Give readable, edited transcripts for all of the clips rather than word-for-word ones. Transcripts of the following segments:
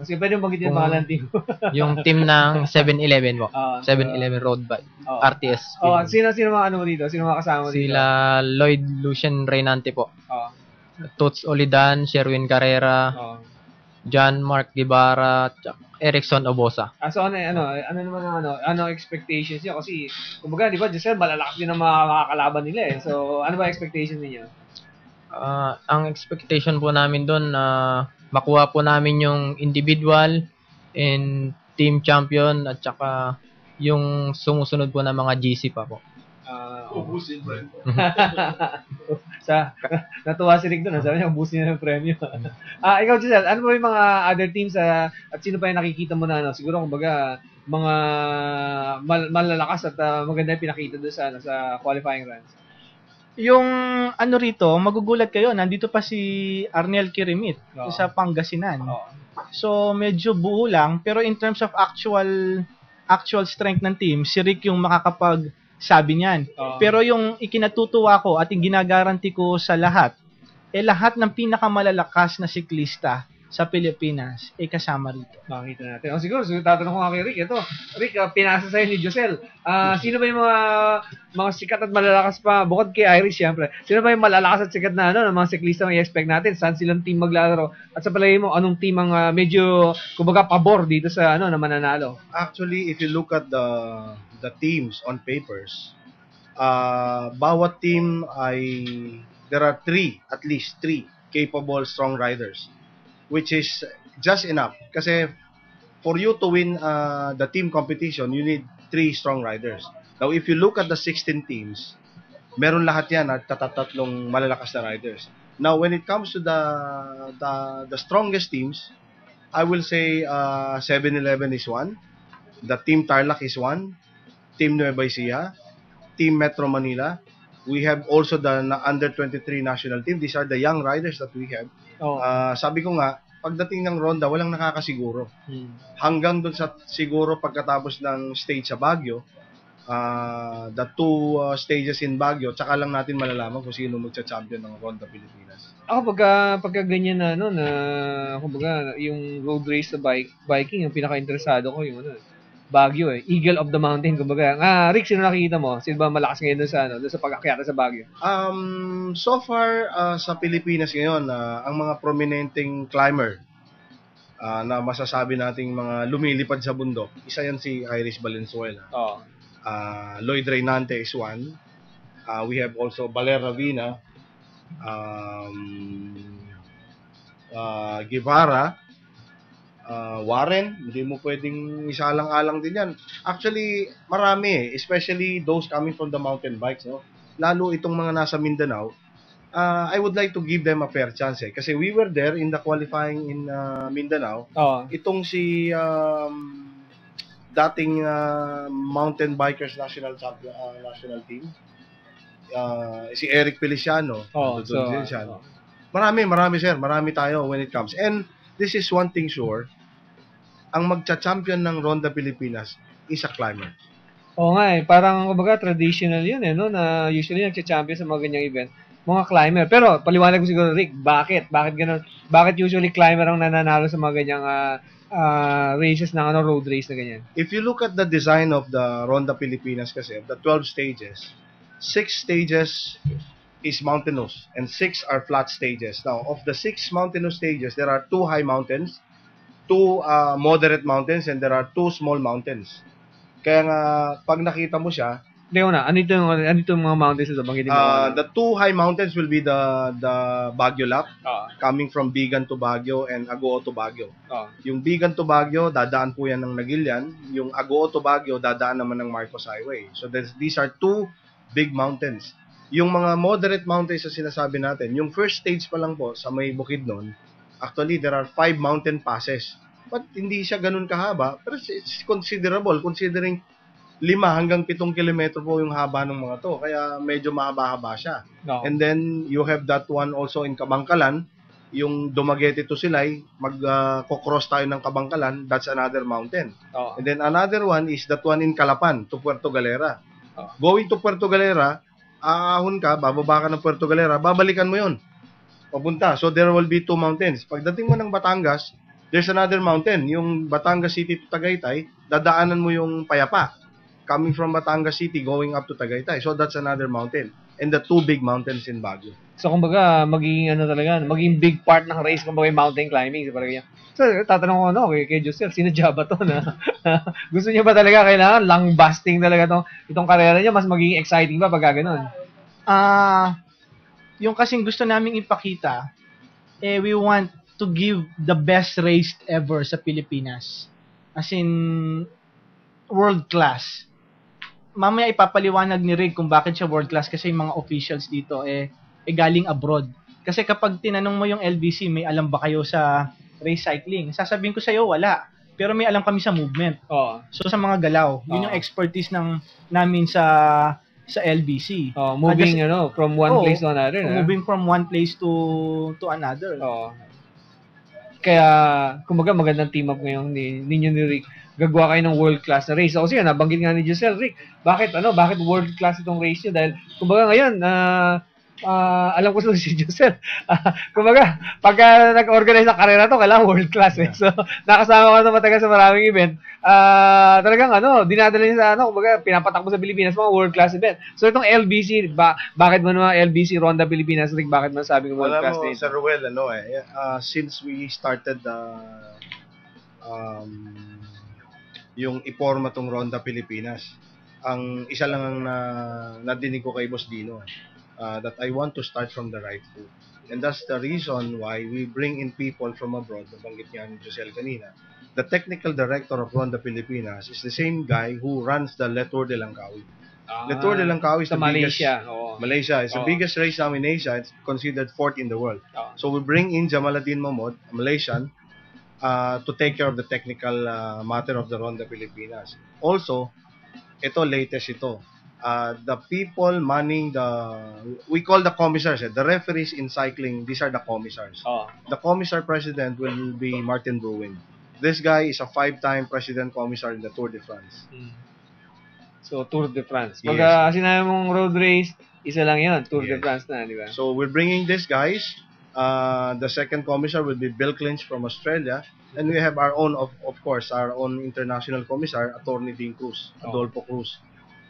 Kasi pwede mo magitin yung pangalan team. Yung team ng 7-Eleven po. 7-Eleven Road Bike. RTS. Sino mga ano mo dito? Sino mga kasama mo dito? Sila Lloyd Lucien Reynante po. Toots Olidan, Sherwin Carrera, John Mark Guevara, Erickson Obosa. So ano naman ang expectations niyo? Kasi kumbaga, di ba, Giselle, malalakas din ang mga makakalaban nila eh. So ano ba expectations niyo? Ang expectation po namin doon na makuha po namin yung individual and team champion at saka yung sumusunod po na mga GC pa po. Ubusin mo. Natuwa si Rick doon. Sabi niya, ubusin niya ng premyo. Ikaw, Giselle, ano ba yung mga other teams at sino pa yung nakikita mo na siguro kumbaga mga malalakas at maganda yung pinakita doon sa qualifying runs? Yung ano rito, magugulat kayo, nandito pa si Arnel Kirimit sa Pangasinan. So medyo buo lang, pero in terms of actual strength ng team, si Rick yung makakapagsabi niyan. Pero yung ikinatutuwa ko at yung ginagaranti ko sa lahat, lahat ng pinakamalalakas na siklista sa Pilipinas kasama rito. Makikita natin. Siguro tatanong ko nga kay Rick. Ito, Rick, pinasa sa'yo ni Giselle. Sino ba yung mga sikat at malalakas pa, bukod kay Irish, siyempre, sino ba yung malalakas at sikat na ng mga siklista may expect natin? Saan silang team maglalaro? At sa palagay mo, anong team ang medyo, kumbaga, pabor dito sa na mananalo? Actually, if you look at the teams on papers, bawat team there are at least three capable strong riders, which is just enough. Kasi for you to win the team competition, you need 3 strong riders. Now, if you look at the 16 teams, meron lahat yan at tatlong malalakas na riders. Now, when it comes to the strongest teams, I will say 7-Eleven is one, the Team Tarlac is one, Team Nueva Ecija, Team Metro Manila. We have also the under-23 national team. These are the young riders that we have. Sabi ko nga, pagdating ng ronda, walang nakakasiguro. Hanggang dun sa siguro pagkatapos ng stage sa Baguio, the 2 stages in Baguio, tsaka lang natin malalaman kung sino magcha-champion ng Ronda Pilipinas. Ako pagka ganyan na kumbaga yung road race sa biking, yung pinaka-interesado ko yung Baguio Eagle of the Mountain, kumbaga. Rick, sino nakikita mo? Sino ba malakas ngayon doon sa pag-akyat sa Baguio? So far sa Pilipinas ngayon, ang mga prominenteng climber na masasabi nating mga lumilipad sa bundok, isa yan si Iris Valenzuela. Lloyd Reynante is one. We have also Valer Ravina, Guevara, Warren, hindi mo pwedeng isalang-alang din yan. Actually, marami especially those coming from the mountain bikes, no? Lalo itong mga nasa Mindanao, I would like to give them a fair chance kasi we were there in the qualifying in Mindanao. Itong si dating mountain bikers national team, si Eric Feliciano, marami sir, marami tayo when it comes. And this is one thing sure, ang magcha-champion ng Ronda Pilipinas is a climber. Oo nga parang kumbaga traditional yun na usually nagcha-champion sa mga ganyang event, mga climber. Pero paliwanag ko siguro, Rick, bakit ganun? Bakit usually climber ang nananalo sa mga ganyang races ng road race na ganyan? If you look at the design of the Ronda Pilipinas kasi, of the 12 stages, 6 stages is mountainous and 6 are flat stages. Now, of the 6 mountainous stages, there are 2 high mountains, 2 moderate mountains, and there are 2 small mountains. Kaya nga, pag nakita mo siya, ano itong mga mountains na banggitin mo? The 2 high mountains will be the Baguio Lap, coming from Bigan to Baguio and Agoo to Baguio. Yung Bigan to Baguio, dadaan po yan ng Nagilian. Yung Agoo to Baguio, dadaan naman ng Marcos Highway. So these are 2 big mountains. Yung mga moderate mountains na sinasabi natin, yung first stage pa lang po sa may Bukidnon, actually there are 5 mountain passes. But hindi siya ganun kahaba, pero it's considerable considering 5 hanggang 7 kilometro po yung haba ng mga to. Kaya medyo mahaba-haba siya. And then you have that one also in Kabangkalan, yung Dumaguete to Silay, mag-cross tayo ng Kabangkalan, that's another mountain. And then another one is that one in Calapan to Puerto Galera. Going to Puerto Galera, aahon ka, bababa ka ng Puerto Galera, babalikan mo yun. Papunta. So there will be 2 mountains. Pagdating mo ng Batangas, there's another mountain. Yung Batangas City to Tagaytay, dadaanan mo yung Payapa. Coming from Batangas City, going up to Tagaytay. So, that's another mountain. And the two big mountains in Baguio. So, kumbaga, magiging big part ng race, kumbaga, yung mountain climbing. So, tatanong ko, kay Josel, sinadya ba to na gusto niya ba talaga kailangan lang busting talaga itong karera niya, mas magiging exciting ba pag gano'n? Yung kasing gusto naming ipakita, we want to give the best race ever sa Pilipinas. As in, world class. Mamaya ipapaliwanag ni Rick kung bakit siya world class kasi yung mga officials dito galing abroad. Kasi kapag tinanong mo yung LBC, may alam ba kayo sa race cycling? Sasabihin ko sa iyo, wala. Pero may alam kami sa movement. So sa mga galaw, yun yung expertise namin sa LBC. Moving from one place to another. Moving from one place to another. Kaya, kumbaga, magandang team up ngayon ninyo ni Rick. Gagawa kayo ng world-class na race. Kasi nabanggit nga ni Giselle, Rick, bakit world-class itong race nyo? Dahil, kumbaga ngayon, alam ko si Giselle. Kumbaga, pagka nag-organize ng karera to, kailangan world-class So, nakasama ko na matagal sa maraming event. Talagang, dinadala niya sa, kumbaga, pinapatakbo sa Pilipinas, mga world-class event. So, itong LBC, bakit mo naman LBC Ronda Pilipinas, Rick, bakit mo sabi ng world-class na ito? Sir Ruel, since we started yung iporma tong Ronda Pilipinas, ang isa lang ang nadinig ko kay Boss Dino, that I want to start from the right foot. And that's the reason why we bring in people from abroad. Nabanggit niya ni Giselle kanina. The technical director of Ronda Pilipinas is the same guy who runs the Le Tour de Langkawi. Le Tour de Langkawi is the Malaysia. biggest... Malaysia is the biggest race now in Asia. It's considered fourth in the world. So we bring in Jamaluddin Mahmood, a Malaysian, to take care of the technical matter of the Ronda Pilipinas. Also, latest ito. The people manning we call the commissars, the referees in cycling, these are the commissars. The commissar president will be Martin Bruin. This guy is a 5-time president commissar in the Tour de France. So, Tour de France. Yes. Pagka sinabi mong road race, isa lang yun, Tour de France na, di ba? So, we're bringing these guys. The second commissar will be Bill Clinch from Australia. And we have our own, of course, our own international commissar, Attorney Dean Cruz, Adolfo Cruz.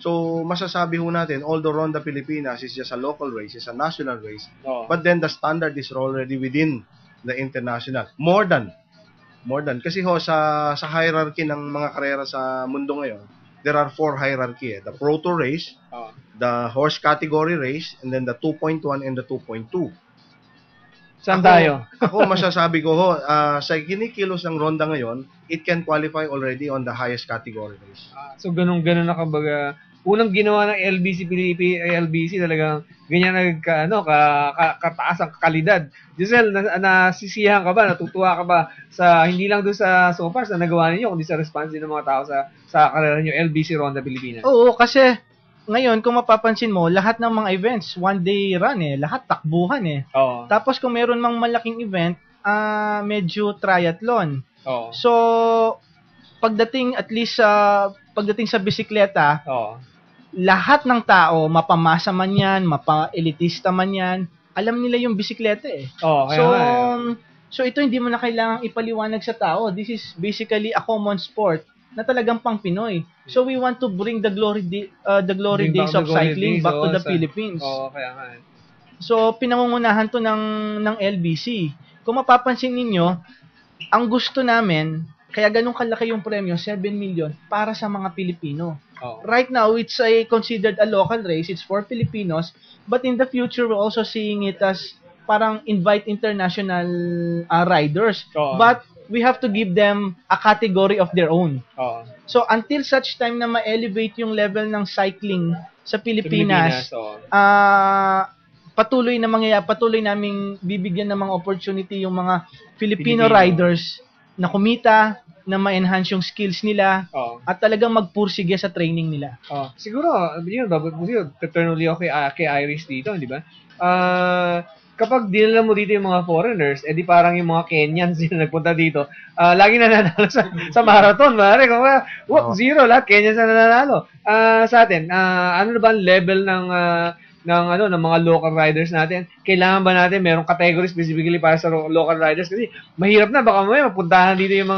So, masasabi ho natin, although Ronda Pilipinas is just a local race, it's a national race, but then the standard is already within the international. More than. Kasi sa hierarchy ng mga karera sa mundo ngayon, there are 4 hierarchy. The Pro Tour race, the horse category race, and then the 2.1 and the 2.2. Saan tayo? Ako masasabi ko sa kinikilos ng Ronda ngayon, it can qualify already on the highest category race. So ganun na kumbaga, unang ginawa ng LBC talagang ganyan kataas ang kalidad. Giselle, nasisiyahan ka ba, natutuwa ka ba sa hindi lang doon sa so far na nagawa ninyo kundi sa response din ng mga tao sa karera niyo LBC Ronda Pilipinas? Oo, kasi ngayon, kung mapapansin mo, lahat ng mga events, one-day run lahat takbuhan Tapos kung meron mang malaking event, medyo triathlon. So, pagdating sa bisikleta, lahat ng tao, mapamasa man yan, mapa-elitista man yan, alam nila yung bisikleta So, ito hindi mo na kailangang ipaliwanag sa tao. This is basically a common sport na talagang pang Pinoy. So we want to bring the glory days of cycling back to the Philippines. Kaya nga. So pinangungunahan to ng LBC. Kung mapapansin ninyo, ang gusto namin, kaya ganun kalaki yung premyo, 7 million para sa mga Pilipino. Right now, it's considered a local race. It's for Filipinos, but in the future, we're also seeing it as parang invite international riders. But we have to give them a category of their own. So until such time na ma-elevate yung level ng cycling sa Pilipinas, patuloy naming bibigyan ng mga opportunity yung mga Filipino riders na kumita, na ma-enhance yung skills nila, at talagang magpursige sa training nila. Siguro, yun, turn ulit ako kay Iris dito, di ba? Kapag dinala mo dito yung mga foreigners, edi parang yung mga Kenyans yung nagpunta dito, lagi nananalo sa marathon, mare. Kung zero lahat, Kenyans na nananalo. Sa atin, ano na ba ang level ng ng mga local riders natin? Kailangan ba natin merong category specifically para sa local riders? Kasi mahirap na, baka may mapuntahan dito yung mga